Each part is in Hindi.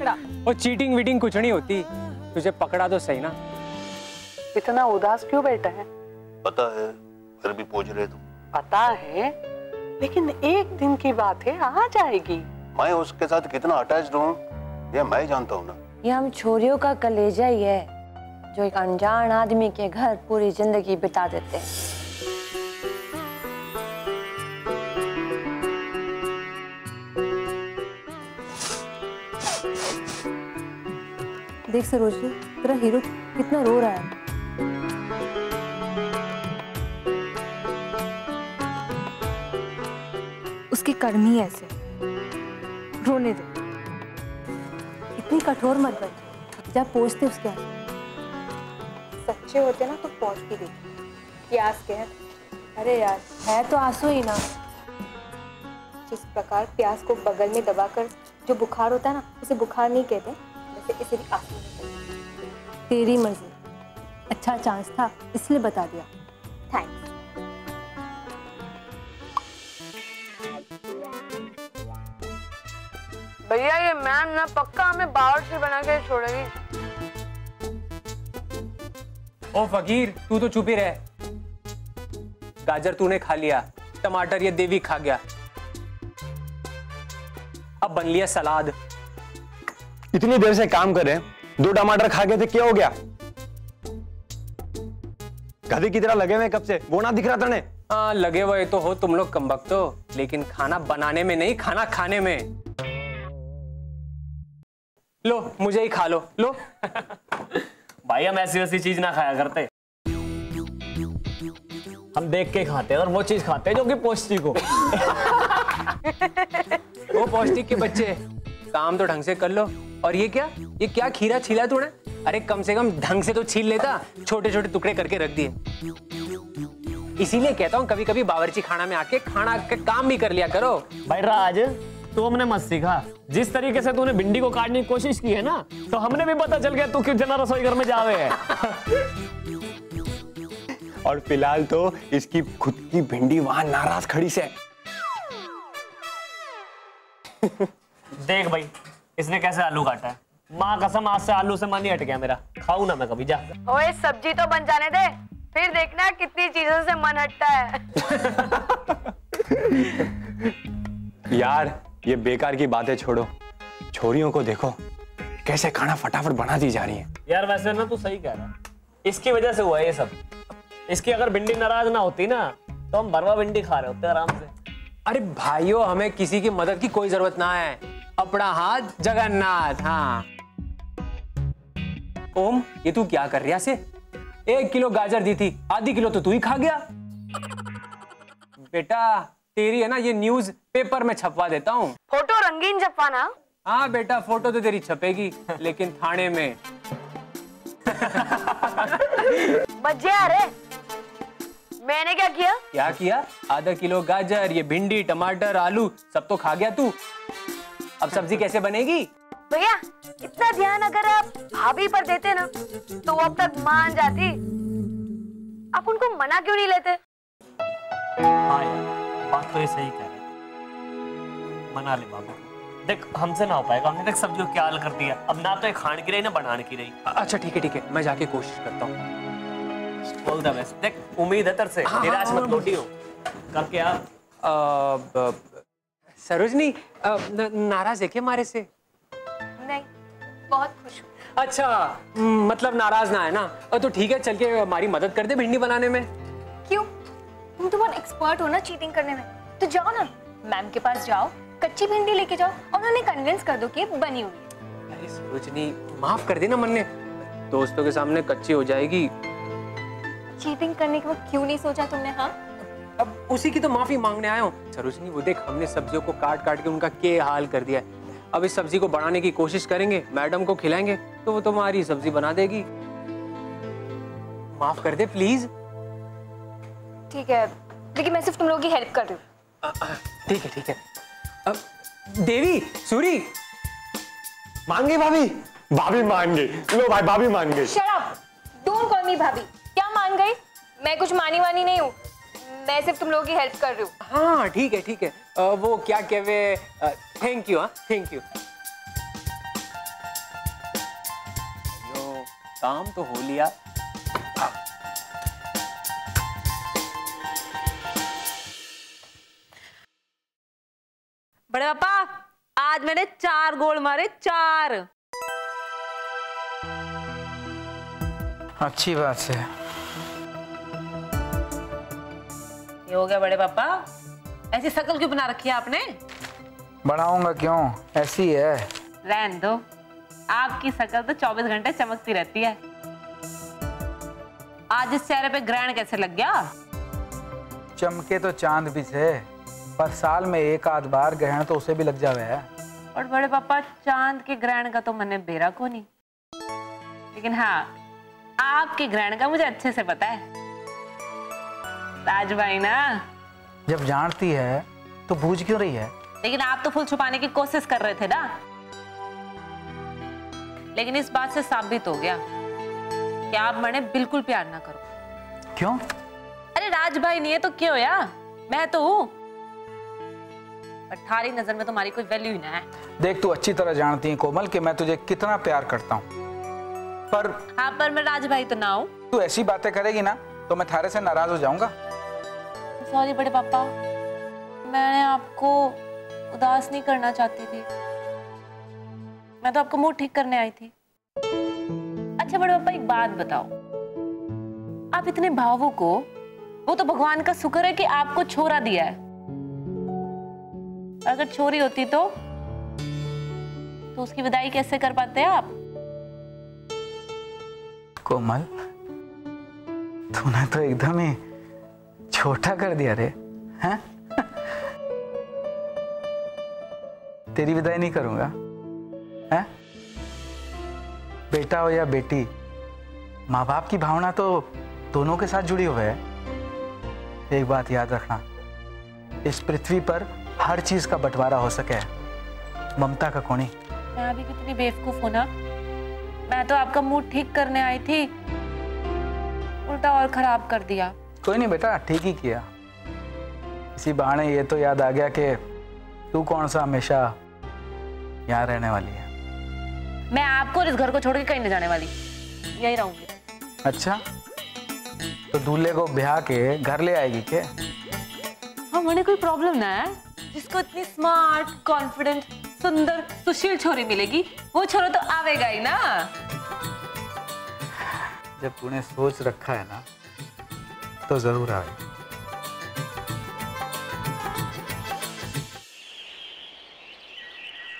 पकड़ा। और चीटिंग वीटिंग कुछ नहीं होती, तुझे पकड़ा तो सही ना। इतना उदास क्यों बैठा है? पता है, फिर भी पूछ रहे तुम। पता है, लेकिन एक दिन की बात है, आ जाएगी। मैं उसके साथ कितना अटैच्ड हूँ ये मैं जानता हूँ ना। ये हम छोरियों का कलेजा ही है जो एक अनजान आदमी के घर पूरी जिंदगी बिता देते हैं। देख सरोजनी, तेरा हीरो कितना रो रहा है। उसके कर्म ही ऐसे, रोने दे। इतनी कठोर मत बन, जब पहुंचते उसके आगे। सच्चे होते ना तो पहुंच भी देते। प्यास के है। अरे यार, है तो आंसू ही ना। जिस प्रकार प्यास को बगल में दबाकर जो बुखार होता है ना, उसे बुखार नहीं कहते, वैसे इसे भी आंसू नहीं कहते। तेरी मर्जी। अच्छा चांस था इसलिए बता दिया। थैंक्स। भैया ये मैम ना पक्का हमें बावर्ची बना के छोड़ेगी। ओ फकीर, तू तो चुप ही रह। गाजर तूने खा लिया, टमाटर ये देवी खा गया, अब बन लिया सलाद। इतनी देर से काम कर रहे हैं, 2 टमाटर खा गए थे, क्या हो गया? गधे की तरह लगे हुए कब से, वो ना दिख रहा था? हाँ लगे हुए तो हो तुम लोग कमबख्तो, लेकिन खाना बनाने में नहीं, खाना खाने में। लो मुझे ही खा लो, लो। भाई हम ऐसी वैसी चीज ना खाया करते, हम देख के खाते हैं और वो चीज खाते हैं जो कि पौष्टिक हो। वो पौष्टिक के बच्चे, काम तो ढंग से कर लो। और ये क्या खीरा छीला तूने? अरे कम से कम ढंग से तो छील लेता, छोटे छोटे टुकड़े करके रख दिए। इसीलिए कहता हूँ कभी कभी बावर्ची खाना में आके खाना का काम भी कर लिया करो। भाई राज, तू हमने मत सीखा। जिस तरीके से तूने भिंडी को काटने की कोशिश की है ना, तो हमने भी पता चल गया तू क्यों जना रसोई घर में जावे है। और फिलहाल तो इसकी खुद की भिंडी वहां नाराज खड़ी से। देख भाई, इसने कैसे आलू काटा है। माँ कसम, आज से आलू से मन नहीं हट गया मेरा। खाऊं ना मैं कभी, जा। ओए सब्जी तो बन जाने दे, फिर देखना कितनी चीजों से मन हटता है। यार ये बेकार की बातें छोड़ो, छोरियों को देखो कैसे खाना फटाफट बना दी जा रही है। यार वैसे ना तू सही कह रहा है, इसकी वजह से हुआ है ये सब। इसकी अगर भिंडी नाराज ना होती ना, तो हम भरवा भिंडी खा रहे होते आराम से। अरे भाइयों, हमें किसी की मदद की कोई जरूरत ना है, अपना हाथ जगन्नाथ। हाँ ओम, ये तू क्या कर रहा से? 1 किलो गाजर दी थी, आधी किलो तो तू ही खा गया। बेटा तेरी है ना ये न्यूज पेपर में छपवा देता हूँ। फोटो रंगीन छपवाना। हाँ बेटा, फोटो तो तेरी छपेगी, लेकिन थाने में। मजे आ रहे। मैंने क्या किया? क्या किया? आधा किलो गाजर, ये भिंडी, टमाटर, आलू सब तो खा गया तू। अब सब्जी कैसे बनेगी? भैया इतना ध्यान अगर आप भाभी पर देते ना, तो वो अब तक मान जाती। आप उनको मना क्यों नहीं लेते? हाँ यार, बात तो ये सही कह रहे हैं। मना ले बाबू, देख हमसे ना हो पाएगा। हमने देख सब्जियों क्या हाल कर दिया, अब ना तो ये खाने की रही ना बनाने की रही। अच्छा ठीक है, मैं जाके कोशिश करता हूँ। बोल द बेस्ट। देख उम्मीद है तेरे से, निराश मत लौटी हो करके आप। सरोजनी नाराज है क्या हमारे से? नहीं, बहुत खुश हूँ। अच्छा मतलब नाराज ना है ना, तो ठीक है, चल के हमारी मदद कर दे भिंडी बनाने में। क्यों? तुम तो बहुत एक्सपर्ट हो ना चीटिंग करने में, तो जाओ ना मैम के पास जाओ, कच्ची भिंडी लेके जाओ और उन्हें कन्विंस कर दो कि बनी हुई है। अरे सरोजनी माफ कर देना, मन्ने दोस्तों के सामने कच्ची हो जाएगी। चीटिंग करने के वक्त क्यों नहीं सोचा तुमने? हाँ अब उसी की तो माफी मांगने आया हूँ। सरोजनी वो देख, हमने सब्जियों को काट काट के उनका क्या हाल कर दिया है। अब इस सब्जी को बढ़ाने की कोशिश करेंगे, मैडम को खिलाएंगे तो वो तुम्हारी सब्जी बना देगी। माफ कर दे प्लीज। ठीक है, लेकिन मैं सिर्फ तुम लोगों की हेल्प कर रही हूँ। ठीक है। अब देवी, सूरी मान गई भाभी? भाभी मान गई। लो भाई, भाभी मान गई। शट अप, डोंट कॉल मी भाभी। क्या मान गई? मैं कुछ मानी वानी नहीं हूँ, मैं सिर्फ तुम लोगों की हेल्प कर रही हूँ। हाँ ठीक है। वो क्या कहवे, थैंक यू। हाँ थैंक यू। काम तो हो लिया। बड़े पापा आज मैंने 4 गोल मारे, 4। अच्छी बात है। ये हो गया बड़े पापा, ऐसी शक्ल क्यों बना रखी है आपने? बढ़ाऊंगा क्यों, ऐसी है। रहने दो, आपकी शक्ल तो 24 घंटे चमकती रहती है। आज इस चेहरे पे ग्रहण कैसे लग गया? चमके तो चांद भी थे, पर साल में एक आध बार ग्रहण तो उसे भी लग जावे है। और बड़े पापा चांद के ग्रहण का तो मैंने बेरा को नहीं, लेकिन हाँ आपके ग्रहण का मुझे अच्छे से पता है। राज भाई ना, जब जानती है तो बूझ क्यों रही है? लेकिन आप तो फुल छुपाने की कोशिश कर रहे थे ना। लेकिन इस बात से साबित हो गया कि आप मैंने बिल्कुल प्यार ना करो। क्यों? अरे राज भाई नहीं है तो क्यों यार, मैं तो हूं। पर थारी नजर में तुम्हारी कोई वैल्यू ही ना है। देख तू अच्छी तरह जानती है कोमल कि मैं तुझे कितना प्यार करता हूँ, पर हाँ पर मैं राज भाई तो ना हूँ। तू ऐसी बातें करेगी ना तो मैं थारे से नाराज हो जाऊंगा। सॉरी बड़े पापा, मैंने आपको उदास नहीं करना चाहती थी, मैं तो आपका मूड ठीक करने आई थी। अच्छा बड़े पापा एक बात बताओ, आप इतने भावुक हो, वो तो भगवान का शुक्र है कि आपको छोरा दिया है। अगर छोरी होती तो उसकी विदाई कैसे कर पाते हैं आप? कोमल तूने तो एकदम ही छोटा कर दिया रे, हैं? तेरी विदाई नहीं करूंगा, हैं? बेटा हो या बेटी, माँ बाप की भावना तो दोनों के साथ जुड़ी हुई है। एक बात याद रखना, इस पृथ्वी पर हर चीज का बंटवारा हो सके, ममता का कोनी। मैं अभी कितनी बेवकूफ हूं ना, मैं तो आपका मूड ठीक करने आई थी, उल्टा और खराब कर दिया। कोई नहीं बेटा, ठीक ही किया। इसी बहाने ये तो याद आ गया कि तू कौन सा हमेशा यहाँ रहने वाली है। मैं आपको और इस घर को छोड़ के कहीं नहीं जाने वाली, यही रहूंगी। अच्छा तो दूल्हे को ब्याह के घर ले आएगी क्या? हाँ मैंने कोई प्रॉब्लम ना है, जिसको इतनी स्मार्ट, कॉन्फिडेंट, सुंदर, सुशील छोरी मिलेगी, वो छोरा तो आवेगा ही ना। जब तूने सोच रखा है ना तो जरूर आएगी।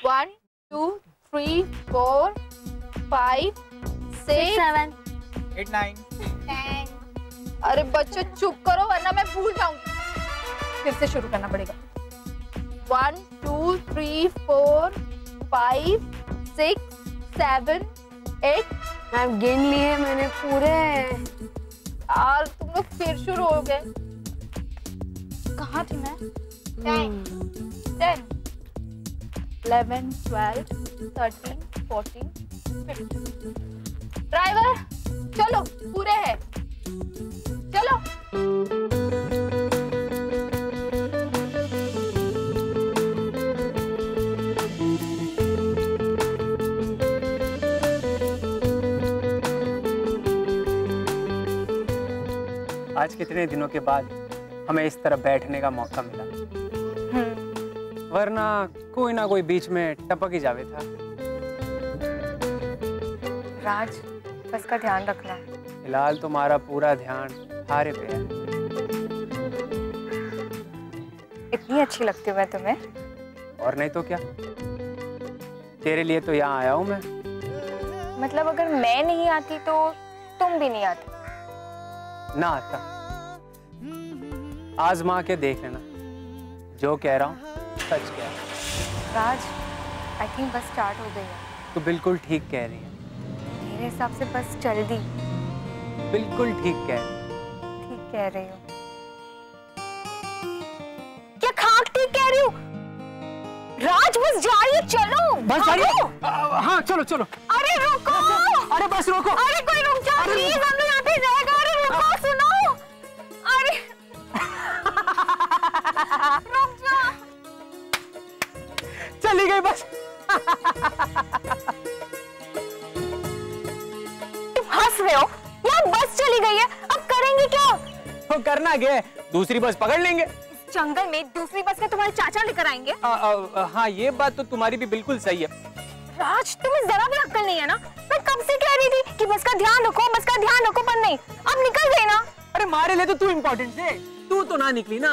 One, 2, 3, 4, 5, 6, 7, 8, 9, 10। अरे बच्चों चुप करो वरना मैं भूल जाऊंगी। फिर से शुरू करना पड़ेगा। 1, 2, 3, 4, 5, 6, 7, 8। मैम गिन लिए मैंने पूरे। यार तुम लोग फिर शुरू हो गए। कहाँ थी मैं? 10, 11, 12, 13, 14, 15। ड्राइवर चलो पूरे हैं, चलो। आज कितने दिनों के बाद हमें इस तरह बैठने का मौका मिला, वरना कोई ना कोई बीच में टपक ही जावे था। राज बस का ध्यान रखना। फिलहाल तुम्हारा पूरा ध्यान हारे पे है। इतनी अच्छी लगती हूँ मैं तुम्हें। और नहीं तो क्या, तेरे लिए तो यहाँ आया हूँ मैं। मतलब अगर मैं नहीं आती तो तुम भी नहीं आते? ना आता, आजमा के देख लेना, जो कह रहा हूँ सच कह रहा हूँ। राज आई थिंक बस स्टार्ट हो गई है। तू बिल्कुल ठीक कह रही है। मेरे हिसाब से बस चल दी। बिल्कुल ठीक कह रही है। ठीक कह रही हो। क्या खाक ठीक कह रही हूँ? राज बस जा रही है, चलो। बस जा रही है? हाँ चलो चलो। अरे रुको। अरे बस रोको। अरे कोई रुक जाओ प्लीज, हम लोग यहाँ पे जाएगा। अरे रुको, सुनो। अरे रुक जाओ। चली गई बस। तो करना क्या है, दूसरी बस पकड़ लेंगे। इस जंगल में दूसरी बस में तुम्हारे चाचा लेकर आएंगे। हाँ ये बात तो तुम्हारी भी बिल्कुल सही है। राज तुम्हें जरा भी अक्ल नहीं है ना? मैं कब से कह रही थी कि बस का ध्यान रखो, बस का ध्यान रखो, पर नहीं, अब निकल गई ना। अरे मारे ले तो तू इम्पोर्टेंट है, तू तो ना निकली ना।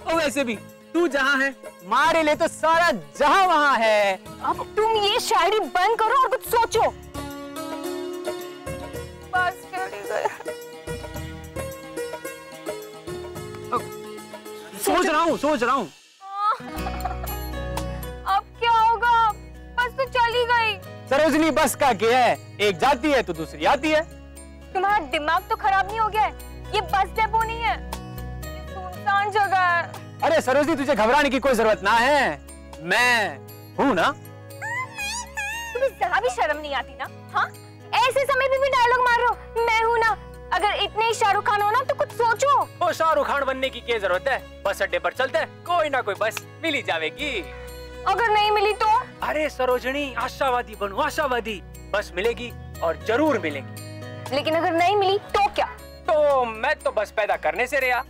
और वैसे भी तू जहाँ है, मारे ले तो सारा जहाँ वहाँ है। अब तुम ये शायरी बंद करो और कुछ सोचो। बस चली गई। सोच रहा हूँ। अब क्या होगा? बस तो चली गई। सरोजनी बस का क्या है, एक जाती है तो दूसरी आती है। तुम्हारा दिमाग तो खराब नहीं हो गया है? ये बस डेपो नहीं है, ये सुनसान जगह है। अरे सरोजनी तुझे घबराने की कोई जरूरत ना है, मैं हूँ ना। तुम्हें जरा भी शर्म नहीं आती ना? हाँ, ऐसे समय पे भी डायलॉग मार रहे हो, मैं हूँ ना। अगर इतने ही शाहरुख खान हो ना तो कुछ सोचो। ओ शाहरुख खान बनने की क्या जरूरत है, बस अड्डे पर चलते हैं, कोई ना कोई बस मिल ही जाएगी। अगर नहीं मिली तो? अरे सरोजनी आशावादी बनो, आशावादी, बस मिलेगी और जरूर मिलेगी। लेकिन अगर नहीं मिली तो क्या? तो मैं तो बस पैदा करने से रहा।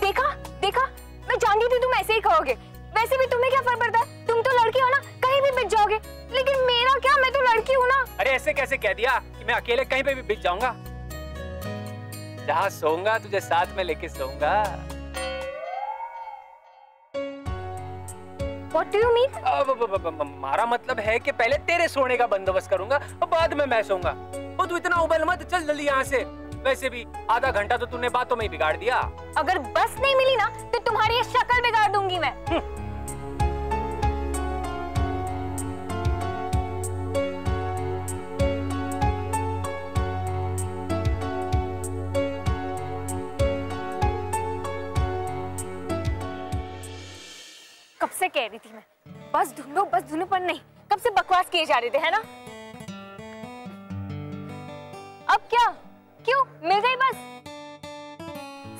देखा देखा, मैं जानती थी तुम ऐसे ही कहोगे। वैसे भी तुम्हें क्या फर्क पड़ता है, तुम तो लड़की हो ना, कहीं भी बिक जाओगे। लेकिन मेरा क्या, मैं तो लड़की हूँ ना। अरे ऐसे कैसे कह दिया कि मैं अकेले कहीं पे भी बिक जाऊंगा? जहाँ सोऊंगा तुझे साथ में लेके सोऊंगा। What do you mean? हमारा मतलब है कि पहले तेरे सोने का बंदोबस्त करूंगा और बाद में मैं सोऊंगा। वो तू इतना उबल मत, चल जल्दी यहाँ से। वैसे भी आधा घंटा तो तूने बातों में ही बिगाड़ दिया। अगर बस नहीं मिली ना तो तुम्हारी ये शक्ल बिगाड़ दूंगी मैं। कब से कह रही थी मैं, बस ढूंढो पर नहीं। कब से बकवास किए जा रहे थे, है ना? अब क्या, क्यों मिल गई बस?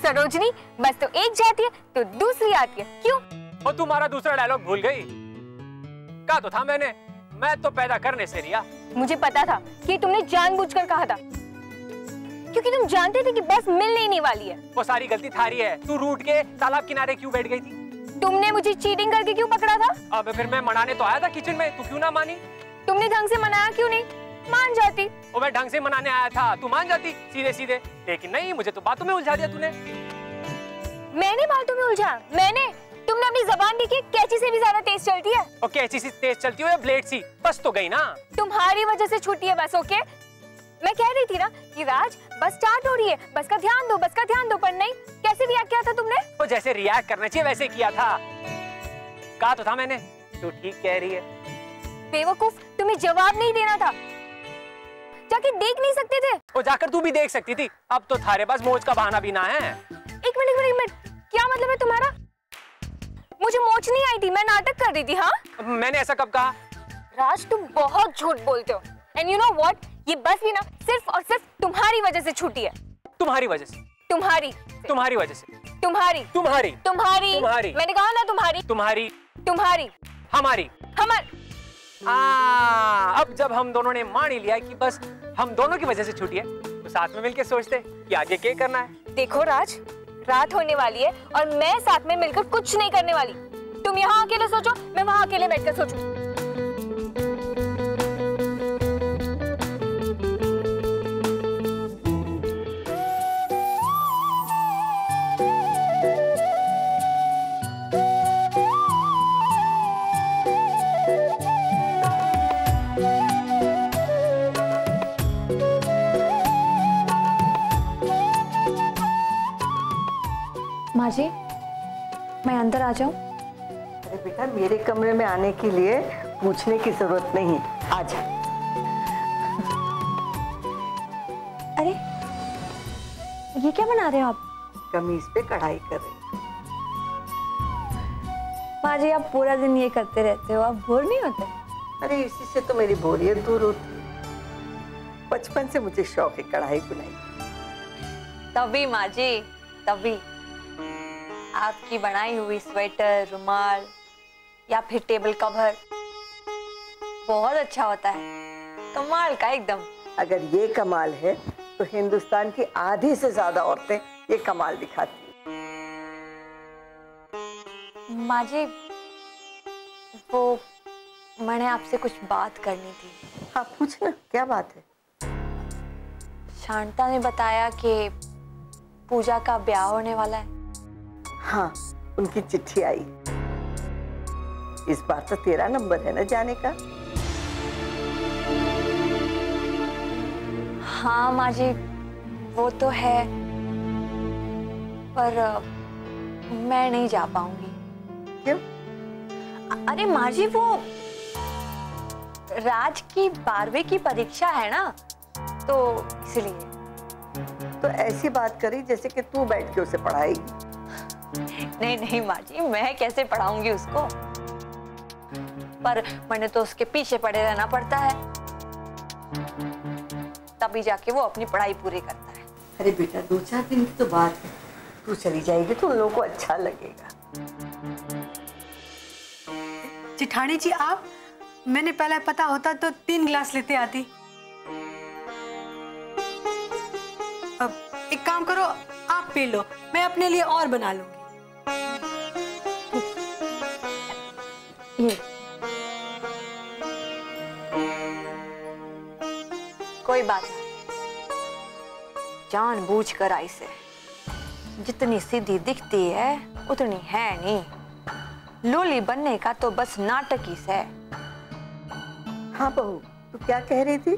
सरोजनी, बस तो एक जाती है तो दूसरी आती है, क्यों? और तुम्हारा दूसरा डायलॉग भूल गई? कहा तो था मैंने, मैं तो पैदा करने से रिया। मुझे पता था कि तुमने जानबूझकर कहा था, क्योंकि तुम जानते थे कि बस मिलने ही नहीं वाली है। वो सारी गलती थारी है, तू रूठ के तालाब किनारे क्यों बैठ गई थी? तुमने मुझे चीटिंग करके क्यों पकड़ा था? अब फिर मैं मनाने तो आया था किचन में, तू क्यों ना मानी? तुमने ढंग से मनाया क्यों नहीं? मान जाती। और मैं ढंग से मनाने आया था, तू मान जाती सीधे सीधे। लेकिन नहीं, मुझे तो बातों में उलझा दिया तूने। मैंने बातों में उलझा? मैंने? तुमने अपनी जबान देखी, कैंची से भी ज्यादा तेज चलती है। और कैंची से तेज चलती हो या ब्लेड सी, बस तो गई ना। तुम्हारी वजह से छूटी है बस, ओके? मैं कह रही थी ना कि राज बस स्टार्ट हो रही है, बस का ध्यान दो, बस का ध्यान दो, पर नहीं। कैसे रिएक्ट किया था तुमने? वो जैसे रिएक्ट करना चाहिए वैसे किया था। कहा तो था मैंने, तू ठीक कह रही है। बेवकूफ, तुम्हें जवाब नहीं देना था, जाके देख नहीं सकते थे? वो जाकर तू भी देख सकती थी, अब तो थारे पास मोच का बहाना भी ना है। एक मिनट, क्या मतलब है तुम्हारा? मुझे मोच नहीं आई थी, मैं नाटक कर रही थी। हाँ, मैंने ऐसा कब कहा? राज तुम बहुत झूठ बोलते हो। एंड यू नो व्हाट, ये बस भी ना सिर्फ और सिर्फ तुम्हारी वजह से छूटी है। तुम्हारी वजह से? तुम्हारी वजह से? तुम्हारी। मैंने कहा ना तुम्हारी। हमारी। अब जब हम दोनों ने मान ही लिया कि बस हम दोनों की वजह से छूटी है, तो साथ में मिलकर सोचते कि आगे क्या करना है। देखो राज, रात होने वाली है और मैं साथ में मिलकर कुछ नहीं करने वाली। तुम यहाँ अकेले सोचो, मैं वहाँ अकेले बैठकर सोचूं। माँ जी, मैं अंदर आ जाऊं? अरे बेटा, मेरे कमरे में आने के लिए पूछने की जरूरत नहीं, आ जा। अरे ये क्या बना रहे हो आप? कमीज पे कढ़ाई कर रही। माँ जी, आप पूरा दिन ये करते रहते हो, आप बोर नहीं होते? अरे इसी से तो मेरी बोरियत दूर होती। बचपन से मुझे शौक है कढ़ाई बुनाई। तभी माँ जी, तभी आपकी बनाई हुई स्वेटर, रुमाल या फिर टेबल कवर बहुत अच्छा होता है, कमाल का एकदम। अगर ये कमाल है तो हिंदुस्तान की आधी से ज्यादा औरतें ये कमाल दिखाती। माँ जी, वो मैंने आपसे कुछ बात करनी थी। हाँ पूछना, क्या बात है? शांता ने बताया कि पूजा का ब्याह होने वाला है। हाँ, उनकी चिट्ठी आई। इस बार तो तेरा नंबर है ना जाने का। हाँ माँ जी, वो तो है, पर मैं नहीं जा पाऊंगी। क्यों? अरे माँ जी, वो राज की 12वीं की परीक्षा है ना, तो इसलिए। तो ऐसी बात करी जैसे कि तू बैठ के उसे पढ़ाएगी। नहीं नहीं माँ जी, मैं कैसे पढ़ाऊंगी उसको, पर मैंने तो उसके पीछे पड़े रहना पड़ता है, तभी जाके वो अपनी पढ़ाई पूरी करता है। अरे बेटा, 2-4 दिन की तो बात है, तू चली जाएगी तो उन लोगों को अच्छा लगेगा। जेठानी जी, आप, मैंने पहले पता होता तो 3 गिलास लेते आती। अब एक काम करो, आप पी लो, मैं अपने लिए और बना लूंगी। ये कोई बात नहीं, जानबूझकर आई से। जितनी सीधी दिखती है उतनी है नहीं। लोली बनने का तो बस नाटक ही है। हाँ बहू, तू क्या कह रही थी?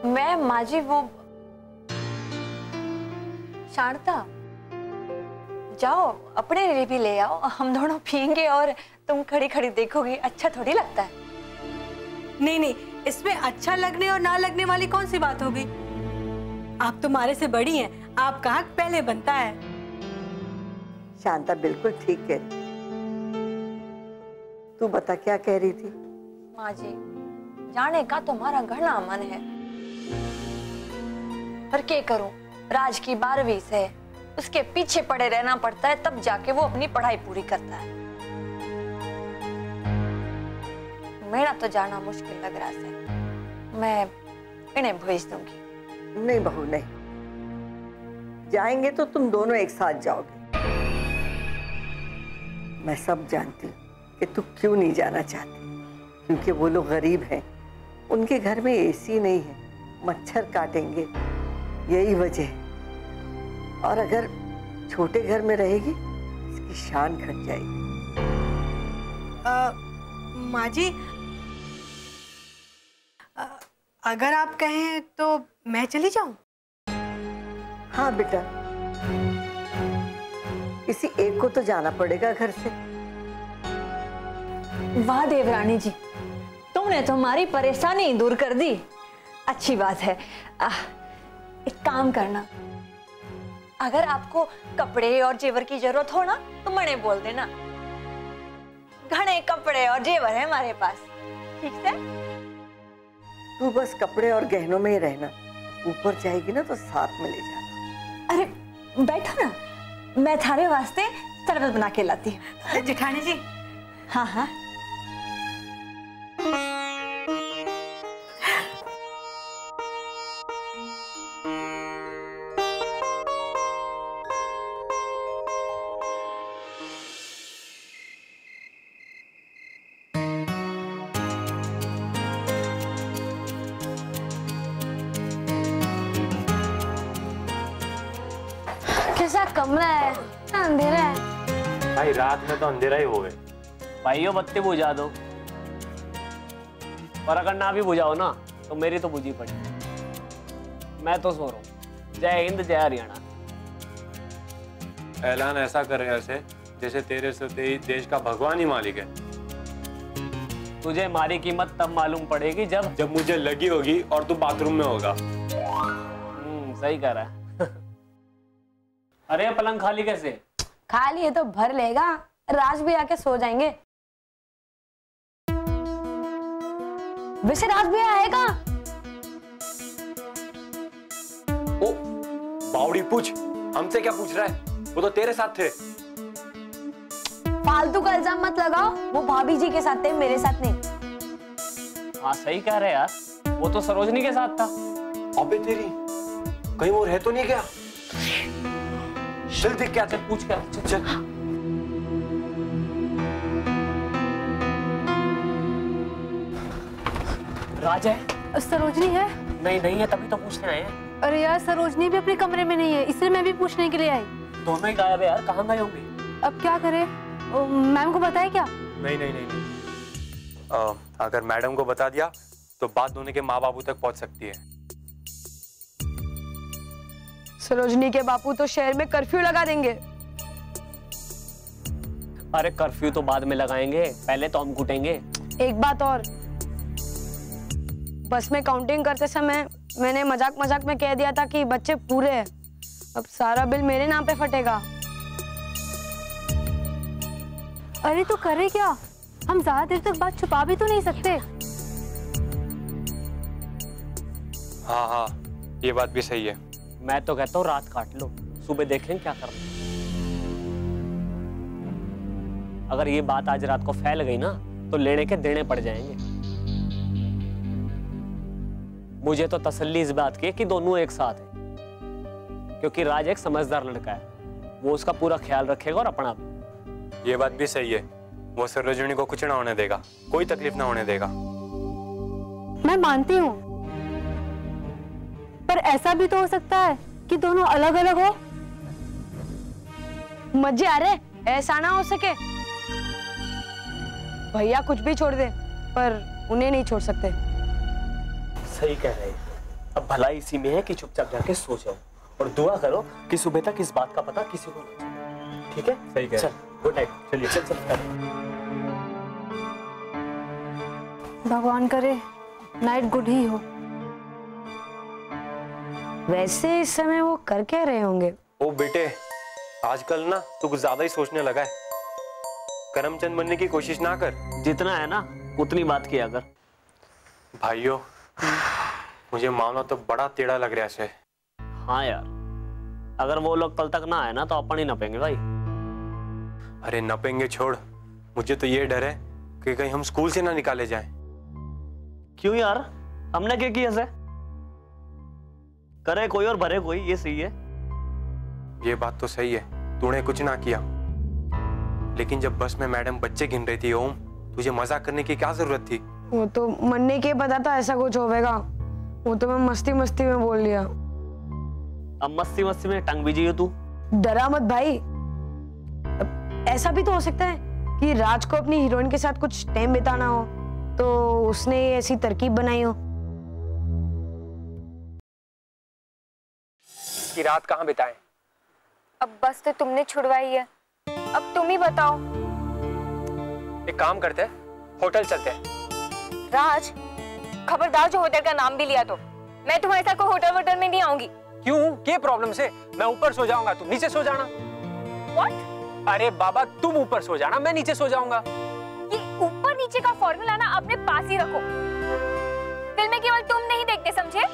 मैं माँ जी, वो शांता, जाओ अपने लिए भी ले आओ, हम दोनों पियेंगे और तुम खड़ी खड़ी देखोगी, अच्छा थोड़ी लगता है। नहीं नहीं, इसमें अच्छा लगने और ना लगने वाली कौन सी बात होगी? आप तो हमारे से बड़ी हैं, आपका हक पहले बनता है। शांता बिल्कुल ठीक कह रही। तू बता क्या कह रही थी? माँ जी, जाने का तुम्हारा घना मन है, पर क्या करूं, राज की 12वीं से उसके पीछे पड़े रहना पड़ता है, तब जाके वो अपनी पढ़ाई पूरी करता है। मेरा तो जाना मुश्किल लग रहा है, मैं इन्हें भेज दूंगी। नहीं बहू नहीं, जाएंगे तो तुम दोनों एक साथ जाओगे। मैं सब जानती हूँ कि तू क्यों नहीं जाना चाहती, क्योंकि वो लोग गरीब हैं, उनके घर में एसी नहीं है, मच्छर काटेंगे, यही वजह है। और अगर छोटे घर में रहेगी इसकी शान घट जाएगी। माँ जी, अगर आप कहें तो मैं चली जाऊं? हाँ बेटा, किसी एक को तो जाना पड़ेगा घर से। वाह देवरानी जी, तुमने तो हमारी परेशानी दूर कर दी। अच्छी बात है। एक काम करना, अगर आपको कपड़े और जेवर की जरूरत हो ना तो मैंने बोल देना, घने कपड़े और जेवर है हमारे पास, ठीक है? तू बस कपड़े और गहनों में ही रहना, ऊपर जाएगी ना तो साथ में ले जाना। अरे बैठो ना, मैं थारे वास्ते शरबत बना के लाती हूँ। जेठानी जी। हाँ हाँ। कैसा कमरा है, अंधेरा है। भाई रात में तो अंधेरा ही हो गए। भाइयों बत्ती बुझा दो, और अगर ना भी बुझाओ ना तो मेरी तो बुझी पड़ी। मैं तो सो रहा हूँ। जय हिंद, जय हरियाणा। ऐलान ऐसा कर रहे ऐसे जैसे तेरे से तेरी देश का भगवान ही मालिक है। तुझे हमारी कीमत तब मालूम पड़ेगी जब मुझे लगी होगी और तू बाथरूम में होगा। सही कह रहा है। अरे पलंग खाली कैसे? खाली है तो भर लेगा, राज भी आके सो जाएंगे। वैसे राज भी आएगा? ओ बावड़ी, पूछ, हमसे क्या पूछ रहा है? वो तो तेरे साथ थे। फालतू का इल्जाम मत लगाओ, वो भाभी जी के साथ थे, मेरे साथ नहीं। हाँ सही कह रहे यार। वो तो सरोजनी के साथ था। अबे तेरी, कहीं और है तो नहीं क्या? चल देख क्या, चल पूछ क्या, चल। राज है? सरोजनी है? नहीं नहीं है, तभी तो पूछने आए हैं। अरे यार सरोजनी भी अपने कमरे में नहीं है, इसलिए मैं भी पूछने के लिए आई। दोनों ही गायब है यार, कहाँ गए होंगे? अब क्या करें? मैम को बताए क्या? नहीं नहीं नहीं, नहीं। अगर मैडम को बता दिया तो बात दोनों के माँ बापू तक पहुंच सकती है। सरोजनी के बापू तो शहर में कर्फ्यू लगा देंगे। अरे कर्फ्यू तो बाद में लगाएंगे, पहले तो हम कूटेंगे। एक बात और, बस में काउंटिंग करते समय मैंने मजाक में कह दिया था कि बच्चे पूरे हैं। अब सारा बिल मेरे नाम पे फटेगा। अरे तो करे क्या? हम ज्यादा देर तक बात छुपा भी तो नहीं सकते। हाँ हाँ, ये बात भी सही है। मैं तो कहता हूँ रात काट लो, सुबह देखें क्या करना। अगर ये बात आज रात को फैल गई ना तो लेने के देने पड़ जाएंगे। मुझे तो तसल्ली इस बात की है कि दोनों एक साथ हैं, क्योंकि राज एक समझदार लड़का है, वो उसका पूरा ख्याल रखेगा और अपना भी। ये बात भी सही है, वो सरोजनी को कुछ ना होने देगा, कोई तकलीफ ना होने देगा। मैं मानती हूँ, पर ऐसा भी तो हो सकता है कि दोनों अलग अलग हो। मजे आ रहे, ऐसा ना हो सके। भैया कुछ भी छोड़ दे, पर उन्हें नहीं छोड़ सकते। सही कह रहे हैं। अब भलाई इसी में है कि चुपचाप जाके सो जाओ और दुआ करो कि सुबह तक इस बात का पता किसी को ना चले। ठीक है? सही कह रहे। चल, गुड नाइट। चलिए चल चल। भगवान करे नाइट गुड ही हो। वैसे इस समय वो कर क्या रहे होंगे? ओ बेटे, आजकल ना तू कुछ ज्यादा ही सोचने लगा है। करमचंद बनने की कोशिश ना कर। जितना है ना उतनी बात किया कर। भाइयों, मुझे मामला तो बड़ा टेढ़ा लग रहा है। हाँ यार, अगर वो लोग कल तक ना आए ना तो अपन ही नपेंगे भाई। अरे नपेंगे छोड़, मुझे तो ये डर है कि कहीं हम स्कूल से ना निकाले जाएं। क्यों यार, हमने क्या किया? करे कोई और भरे कोई, ये सही है। ये बात तो सही है, तूने कुछ ना किया, लेकिन जब बस में मैडम बच्चे गिन रही थी ओम, तुझे मजाक करने की क्या जरूरत थी? वो तो मन्ने के पता था ऐसा कुछ होगा, वो तो मैं मस्ती में बोल लिया। अब मस्ती में टंग बीजी हो तू। डरा मत भाई, ऐसा भी तो हो सकता है कि राज को अपनी हीरोइन के साथ कुछ टाइम बिताना हो, तो उसने ऐसी तरकीब बनाई हो। कि रात कहाँ बिताएं? अब बस तो तुमने छुड़वाई है, अब तुम ही बताओ। एक काम करते हैं, होटल चलते हैं। राज, खबरदार जो होटल का नाम भी लिया तो मैं तुम्हारे साथ कोई होटल में नहीं आऊंगी। क्यों? क्या प्रॉब्लम से? मैं ऊपर सो जाऊंगा, तुम नीचे सो जाना। What? अरे बाबा, तुम ऊपर सो जाना, मैं नीचे सो जाऊंगा। ये ऊपर नीचे का फॉर्मूला ना अपने पास ही रखो। फिल्में केवल तुम नहीं देखते, समझे?